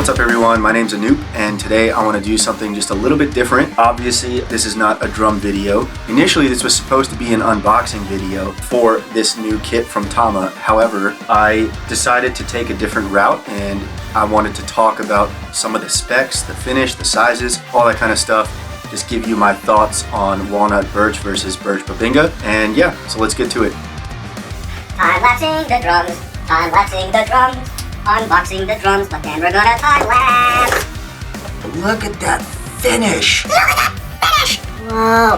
What's up everyone, my name's Anup and today I want to do something just a little bit different. Obviously this is not a drum video. Initially this was supposed to be an unboxing video for this new kit from Tama. However, I decided to take a different route and I wanted to talk about some of the specs, the finish, the sizes, all that kind of stuff. Just give you my thoughts on walnut birch versus birch bubinga. And yeah, so let's get to it. Time-lapsing the drums, time-lapsing the drums. Unboxing the drums, but then we're gonna time-lapse. Look at that finish! Look at that finish! Whoa.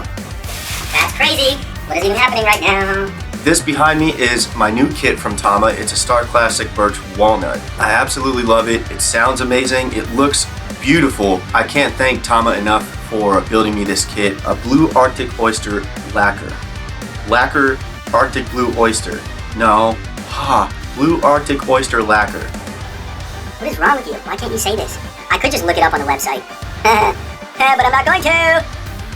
That's crazy. What is even happening right now? This behind me is my new kit from Tama. It's a Starclassic Birch Walnut. I absolutely love it. It sounds amazing. It looks beautiful. I can't thank Tama enough for building me this kit. A blue Arctic oyster lacquer. Lacquer Arctic blue oyster. No. Blue Arctic oyster lacquer. What is wrong with you? Why can't you say this? I could just look it up on the website. But I'm not going to!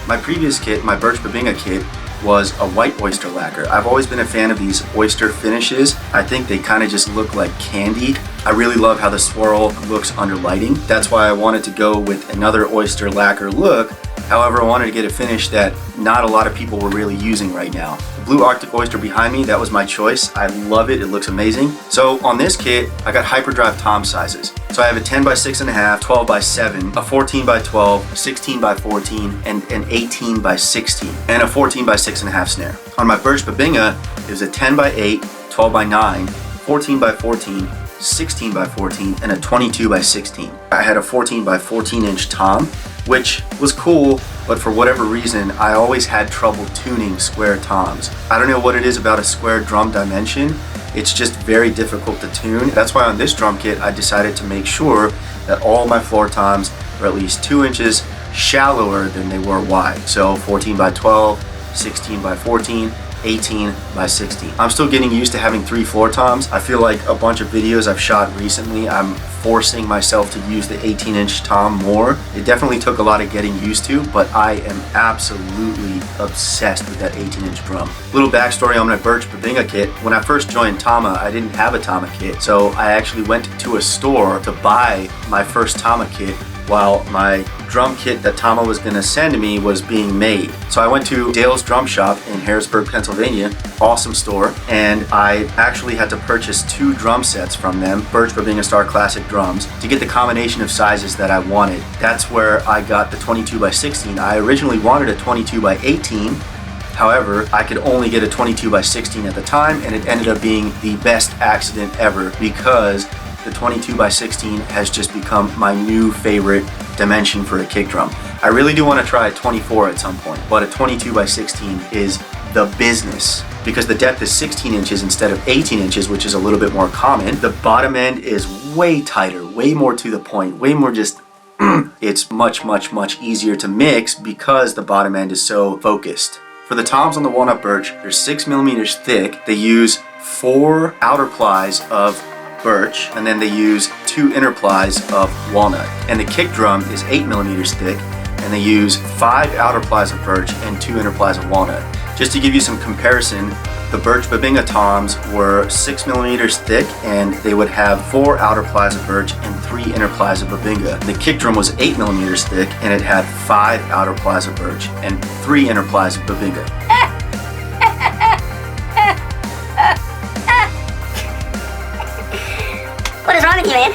My previous kit, my birch bubinga kit, was a white oyster lacquer. I've always been a fan of these oyster finishes. I think they kind of just look like candy. I really love how the swirl looks under lighting. That's why I wanted to go with another oyster lacquer look. However, I wanted to get a finish that not a lot of people were really using right now. The blue Arctic oyster behind me, that was my choice. I love it, it looks amazing. So on this kit, I got hyperdrive tom sizes. So I have a 10 by 6.5, 12 by 7, a 14 by 12, 16 by 14, and an 18 by 16, and a 14 by 6.5 snare. On my birch bubinga, it was a 10 by 8, 12 by 9, 14 by 14, 16 by 14, and a 22 by 16. I had a 14 by 14 inch tom, which was cool, but for whatever reason, I always had trouble tuning square toms. I don't know what it is about a square drum dimension. It's just very difficult to tune. That's why on this drum kit, I decided to make sure that all my floor toms are at least 2 inches shallower than they were wide. So 14 by 12, 16 by 14, 18 by 16. I'm still getting used to having 3 floor toms. I feel like a bunch of videos I've shot recently, I'm forcing myself to use the 18-inch tom more. It definitely took a lot of getting used to, but I am absolutely obsessed with that 18-inch drum. Little backstory on my birch bubinga kit. When I first joined Tama, I didn't have a Tama kit, so I actually went to a store to buy my first Tama kit while my drum kit that Tama was going to send to me was being made. So I went to Dale's Drum Shop in Harrisburg, Pennsylvania, awesome store, and I actually had to purchase 2 drum sets from them, Birch Bubinga Starclassic drums, to get the combination of sizes that I wanted. That's where I got the 22 by 16. I originally wanted a 22 by 18. However, I could only get a 22 by 16 at the time, and it ended up being the best accident ever because the 22 by 16 has just become my new favorite dimension for a kick drum. I really do want to try a 24 at some point, but a 22 by 16 is the business because the depth is 16 inches instead of 18 inches, which is a little bit more common. The bottom end is way tighter, way more to the point, way more just it's much easier to mix because the bottom end is so focused. For the toms on the walnut birch, they're 6 millimeters thick. They use 4 outer plies of birch, and then they use 2 inner plies of walnut. And the kick drum is 8 millimeters thick, and they use 5 outer plies of birch and 2 inner plies of walnut. Just to give you some comparison, the birch bubinga toms were 6 millimeters thick, and they would have 4 outer plies of birch and 3 inner plies of bubinga. The kick drum was 8 millimeters thick, and it had 5 outer plies of birch and 3 inner plies of bubinga. What is wrong with you, man?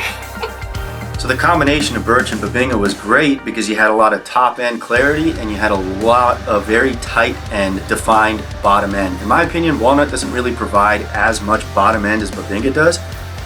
So the combination of birch and bubinga was great because you had a lot of top end clarity and you had a lot of very tight and defined bottom end. In my opinion, walnut doesn't really provide as much bottom end as bubinga does.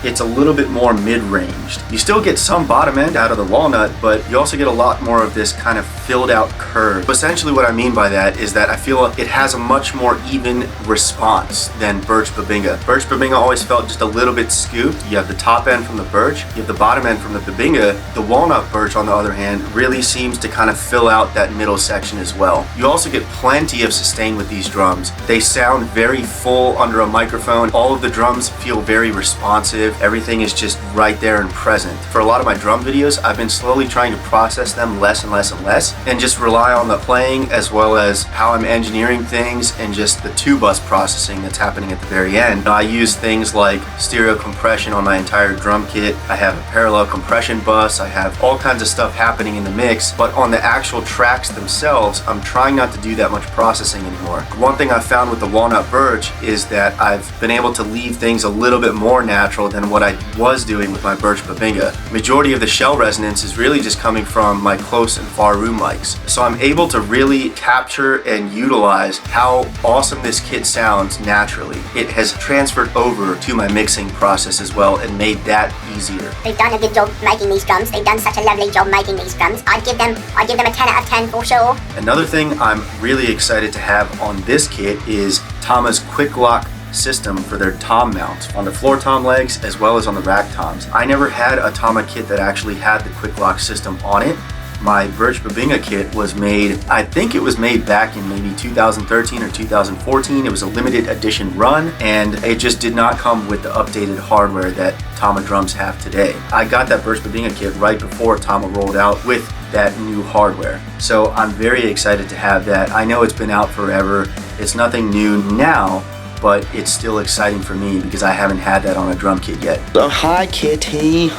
It's a little bit more mid-ranged. You still get some bottom end out of the walnut, but you also get a lot more of this kind of filled out curve. Essentially what I mean by that is that I feel like it has a much more even response than birch bubinga. Birch bubinga always felt just a little bit scooped. You have the top end from the birch, you have the bottom end from the bubinga. The walnut birch, on the other hand, really seems to kind of fill out that middle section as well. You also get plenty of sustain with these drums. They sound very full under a microphone. All of the drums feel very responsive. immersive. Everything is just right there and present. For a lot of my drum videos, I've been slowly trying to process them less and less and less, and just rely on the playing as well as how I'm engineering things and just the 2-bus processing that's happening at the very end. I use things like stereo compression on my entire drum kit. I have a parallel compression bus. I have all kinds of stuff happening in the mix, but on the actual tracks themselves, I'm trying not to do that much processing anymore. One thing I've found with the walnut birch is that I've been able to leave things a little bit more natural than what I was doing with my birch bubinga. Majority of the shell resonance is really just coming from my close and far room mics. So I'm able to really capture and utilize how awesome this kit sounds naturally. It has transferred over to my mixing process as well and made that easier. They've done a good job making these drums. They've done such a lovely job making these drums. I'd give them a 10 out of 10 for sure. Another thing I'm really excited to have on this kit is Tama's quick lock system for their tom mounts on the floor tom legs as well as on the rack toms. I never had a Tama kit that actually had the quick lock system on it. My birch bubinga kit was made, I think it was made back in maybe 2013 or 2014. It was a limited edition run, and it just did not come with the updated hardware that Tama drums have today. I got that birch bubinga kit right before Tama rolled out with that new hardware. So I'm very excited to have that. I know it's been out forever. It's nothing new now, but it's still exciting for me because I haven't had that on a drum kit yet. Oh, hi, Kitty.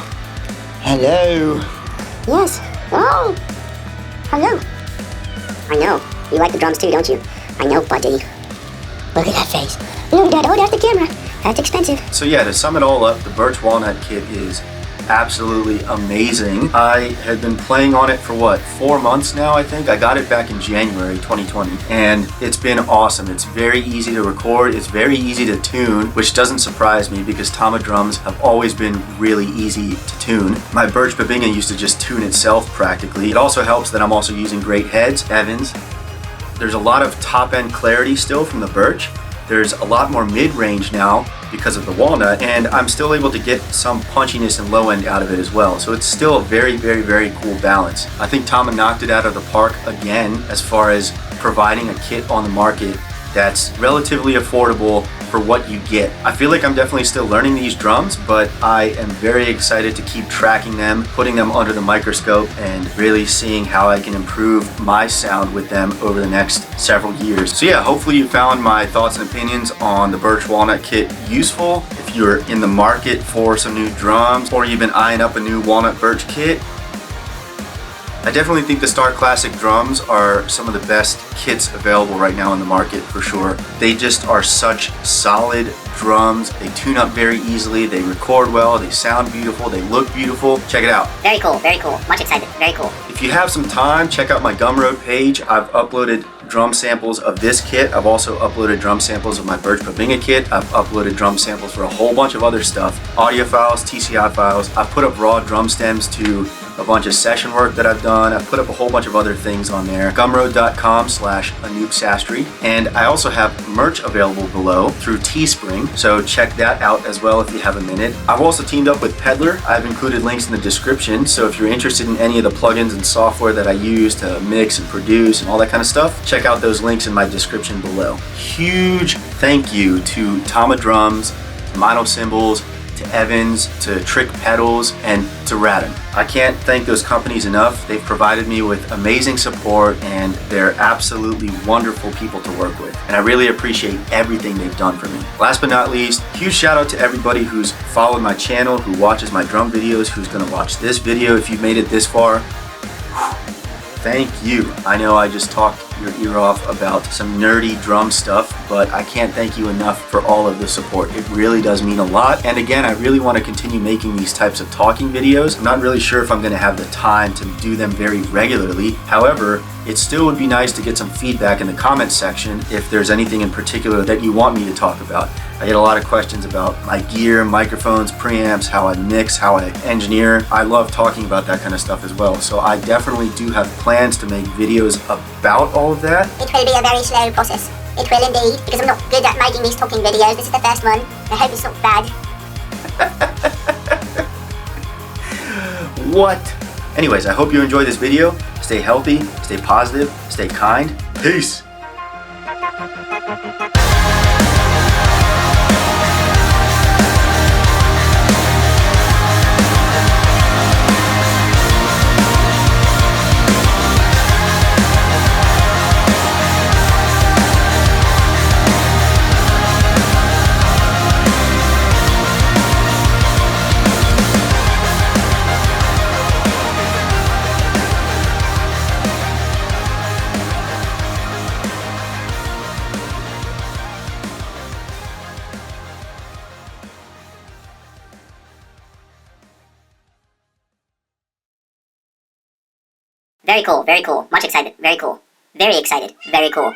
Hello. Yes. Oh. Hello. I know. You like the drums too, don't you? I know, buddy. Look at that face. Look at that. Oh, that's the camera. That's expensive. So yeah, to sum it all up, the birch walnut kit is absolutely amazing. I had been playing on it for what, 4 months now, I think. I got it back in January 2020, and it's been awesome. It's very easy to record, it's very easy to tune, which doesn't surprise me because Tama drums have always been really easy to tune. My birch bubinga used to just tune itself practically. It also helps that I'm also using great heads, Evans. There's a lot of top end clarity still from the birch. There's a lot more mid-range now because of the walnut, and I'm still able to get some punchiness and low end out of it as well. So it's still a very, very, very cool balance. I think Tama knocked it out of the park again as far as providing a kit on the market that's relatively affordable for what you get. I feel like I'm definitely still learning these drums, but I am very excited to keep tracking them, putting them under the microscope, and really seeing how I can improve my sound with them over the next several years. So yeah, hopefully you found my thoughts and opinions on the birch walnut kit useful. If you're in the market for some new drums, or you've been eyeing up a new walnut birch kit, I definitely think the Starclassic drums are some of the best kits available right now in the market for sure. They just are such solid drums. They tune up very easily, they record well, they sound beautiful, they look beautiful. Check it out. Very cool, very cool. Much excited, very cool. If you have some time, check out my Gumroad page. I've uploaded drum samples of this kit. I've also uploaded drum samples of my birch bubinga kit. I've uploaded drum samples for a whole bunch of other stuff. Audio files, TCI files. I've put up raw drum stems to a bunch of session work that I've done. I've put up a whole bunch of other things on there. Gumroad.com/Anup Sastry. And I also have merch available below through Teespring, so check that out as well if you have a minute. I've also teamed up with Peddler. I've included links in the description, so if you're interested in any of the plugins and software that I use to mix and produce and all that kind of stuff, check out those links in my description below. Huge thank you to Tama Drums, to Mono Cymbals, to Evans, to Trick Pedals, and to Radom. I can't thank those companies enough. They've provided me with amazing support, and they're absolutely wonderful people to work with. And I really appreciate everything they've done for me. Last but not least, huge shout out to everybody who's followed my channel, who watches my drum videos, who's gonna watch this video if you've made it this far. Thank you. I know I just talked your ear off about some nerdy drum stuff, but I can't thank you enough for all of the support. It really does mean a lot. And again, I really want to continue making these types of talking videos. I'm not really sure if I'm going to have the time to do them very regularly. However, it still would be nice to get some feedback in the comments section if there's anything in particular that you want me to talk about. I get a lot of questions about my gear, microphones, preamps, how I mix, how I engineer. I love talking about that kind of stuff as well. So I definitely do have plans to make videos about all of that. It will be a very slow process. It will indeed, because I'm not good at making these talking videos. This is the first one. I hope it's not bad. What? Anyways, I hope you enjoyed this video. Stay healthy, stay positive, stay kind. Peace. Very cool, very cool. Much excited, very cool. Very excited, very cool.